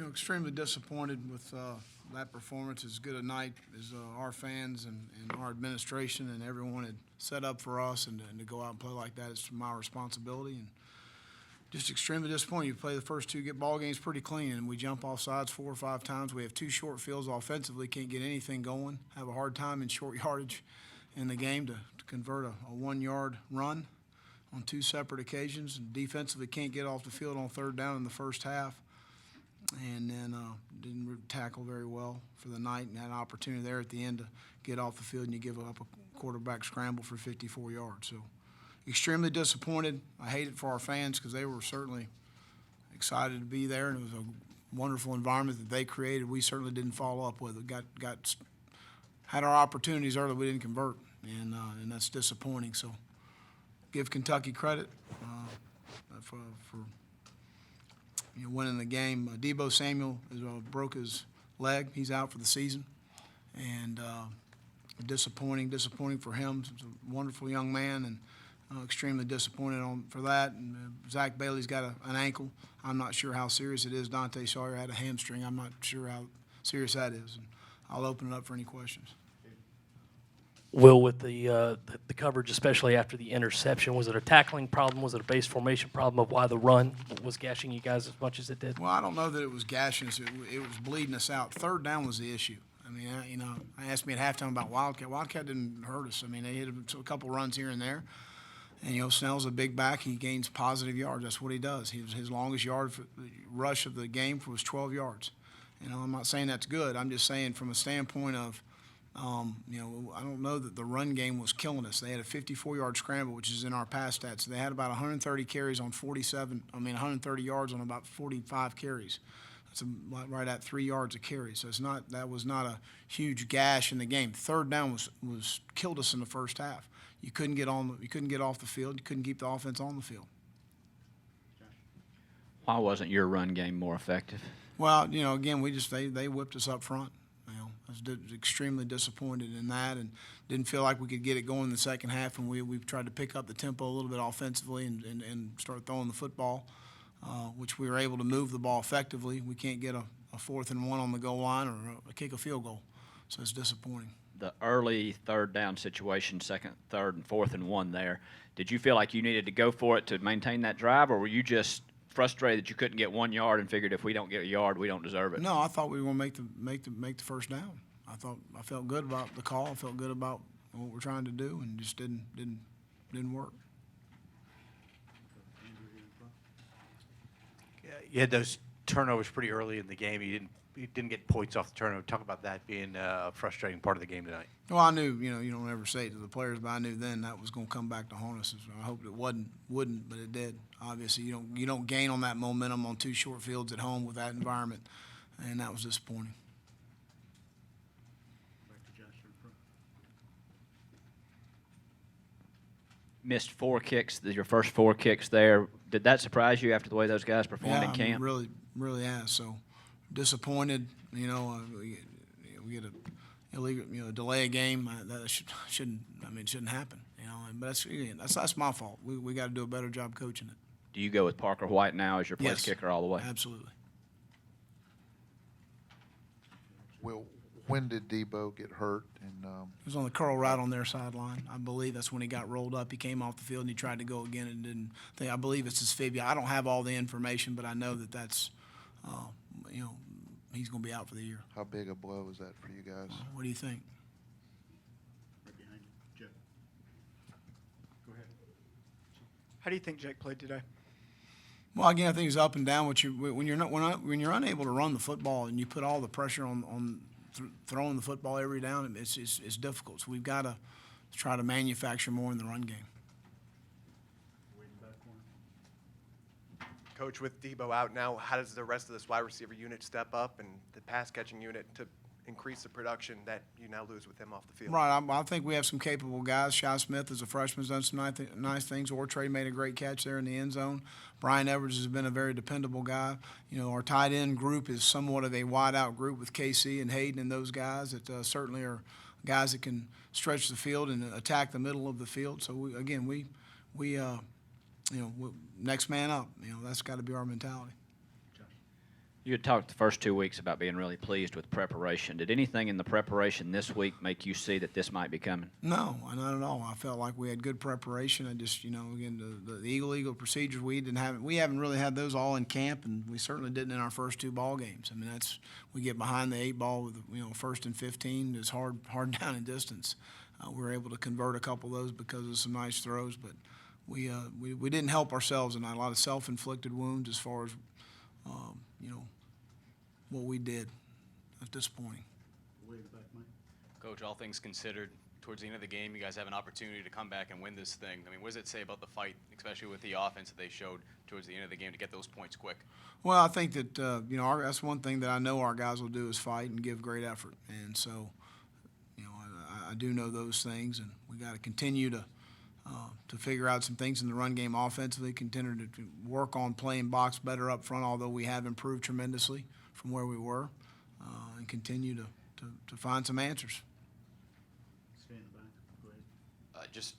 Extremely disappointed with that performance. As good a night as our fans and our administration and everyone had set up for us, and to go out and play like that is my responsibility. And just extremely disappointed. You play the first two ball games pretty clean, and we jump off sides 4 or 5 times. We have 2 short fields offensively, can't get anything going. Have a hard time in short yardage in the game to convert a 1-yard run on 2 separate occasions. And defensively can't get off the field on 3rd down in the first half. And then didn't tackle very well for the night, and had an opportunity there at the end to get off the field, and you give up a quarterback scramble for 54 yards. So extremely disappointed. I hate it for our fans because they were certainly excited to be there, and it was a wonderful environment that they created. We certainly didn't follow up with it. Had our opportunities early, we didn't convert, and that's disappointing. So give Kentucky credit for winning the game. Deebo Samuels broke his leg. He's out for the season, and disappointing for him. He's a wonderful young man, and extremely disappointed for that. And Zach Bailey's got an ankle. I'm not sure how serious it is. Dante Sawyer had a hamstring. I'm not sure how serious that is. And I'll open it up for any questions. Will, with the coverage, especially after the interception, was it a tackling problem? Was it a base formation problem of why the run was gashing you guys as much as it did? Well, I don't know that it was gashing us. It was bleeding us out. 3rd down was the issue. I mean, I asked me at halftime about Wildcat. Wildcat didn't hurt us. I mean, they hit a couple runs here and there. And, Snell's a big back. He gains positive yards. That's what he does. His longest rush of the game was 12 yards. I'm not saying that's good. I'm just saying from a standpoint of, I don't know that the run game was killing us. They had a 54-yard scramble, which is in our pass stats. They had about 130 carries on 130 yards on about 45 carries. That's right at 3 yards a carry. So that was not a huge gash in the game. 3rd down was killed us in the first half. You couldn't get off the field. You couldn't keep the offense on the field. Why wasn't your run game more effective? Well, again, they whipped us up front. I was extremely disappointed in that, and didn't feel like we could get it going in the second half. And we tried to pick up the tempo a little bit offensively and start throwing the football, which we were able to move the ball effectively. We can't get a 4th and 1 on the goal line or kick a field goal, so it's disappointing. The early 3rd down situation, 2nd, 3rd, and 4th and 1 there, did you feel like you needed to go for it to maintain that drive, or were you just frustrated that you couldn't get 1 yard and figured if we don't get a yard, we don't deserve it? No, I thought we were going to make the first down. I felt good about the call. I felt good about what we're trying to do, and just didn't work. Yeah, you had those turnovers pretty early in the game. You didn't get points off the turnover. Talk about that being a frustrating part of the game tonight. Well, I knew, you don't ever say it to the players, but I knew then that was going to come back to haunt us. I hoped it wouldn't, but it did. Obviously, you don't gain on that momentum on 2 short fields at home with that environment, and that was disappointing. Missed 4 kicks, your first 4 kicks there. Did that surprise you after the way those guys performed in camp? Yeah, really has. So disappointed. We get a illegal, delay a game. That shouldn't happen. But that's my fault. We got to do a better job coaching it. Do you go with Parker White now as your place kicker all the way? Absolutely. Will, when did Deebo get hurt? And he was on the curl route on their sideline. I believe that's when he got rolled up. He came off the field and he tried to go again and didn't. I believe it's his fibula. I don't have all the information, but I know that's, he's going to be out for the year. how big a blow is that for you guys? What do you think? Right behind you, Jeff. Go ahead. How do you think Jake played today? Well, again, I think it's up and down. When you're unable to run the football and you put all the pressure on throwing the football every down, it's difficult. So we've got to try to manufacture more in the run game. Coach, with Deebo out now, how does the rest of this wide receiver unit step up and the pass catching unit to increase the production that you now lose with him off the field? Right. I think we have some capable guys. Shi Smith, as a freshman, has done some nice things. Ortrey made a great catch there in the end zone. Brian Edwards has been a very dependable guy. Our tight end group is somewhat of a wide-out group with KC and Hayden and those guys that certainly are guys that can stretch the field and attack the middle of the field. So, we next man up. That's got to be our mentality. You had talked the first 2 weeks about being really pleased with preparation. Did anything in the preparation this week make you see that this might be coming? No, not at all. I felt like we had good preparation. I just, again, the Eagle procedures, we haven't really had those all in camp, and we certainly didn't in our first 2 ball games. I mean, we get behind the 8 ball with, 1st and 15 is hard down in distance. We were able to convert a couple of those because of some nice throws, but we didn't help ourselves, and a lot of self-inflicted wounds as far as, what we did. That's disappointing. Way in the back, Mike. Coach, all things considered, towards the end of the game, you guys have an opportunity to come back and win this thing. I mean, what does it say about the fight, especially with the offense that they showed towards the end of the game to get those points quick? Well, I think that, that's one thing that I know our guys will do is fight and give great effort. And so, I do know those things, and we got to continue to figure out some things in the run game offensively, continue to work on playing box better up front, although we have improved tremendously from where we were, and continue to find some answers. Stay in the back. Go ahead. Just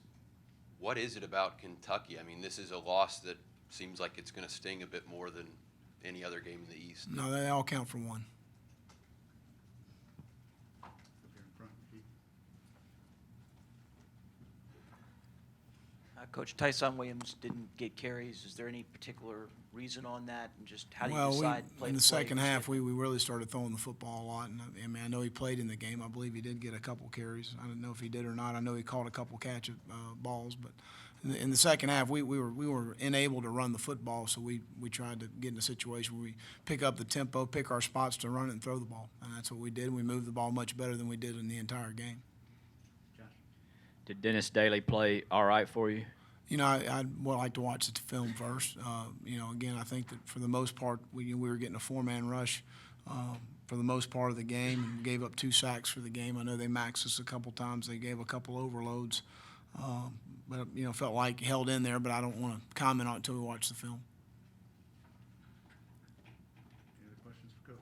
what is it about Kentucky? I mean, this is a loss that seems like it's going to sting a bit more than any other game in the East. No, they all count for one. Up here in front, Keith. Coach, Tyson Williams didn't get carries. Is there any particular reason on that? And just how do you Well, decide play in the to play? second half, we really started throwing the football a lot. And I know he played in the game. I believe he did get a couple carries. I don't know if he did or not. I know he caught a couple catch balls. But in the second half, we were unable to run the football, so we tried to get in a situation where we pick up the tempo, pick our spots to run it and throw the ball. And that's what we did. We moved the ball much better than we did in the entire game. Josh. Did Dennis Daly play all right for you? I'd like to watch the film first. Again, I think that for the most part, we were getting a 4-man rush for the most part of the game, and gave up 2 sacks for the game. I know they maxed us a couple times. They gave a couple overloads, but felt like held in there. But I don't want to comment on it until we watch the film. Any other questions for Coach?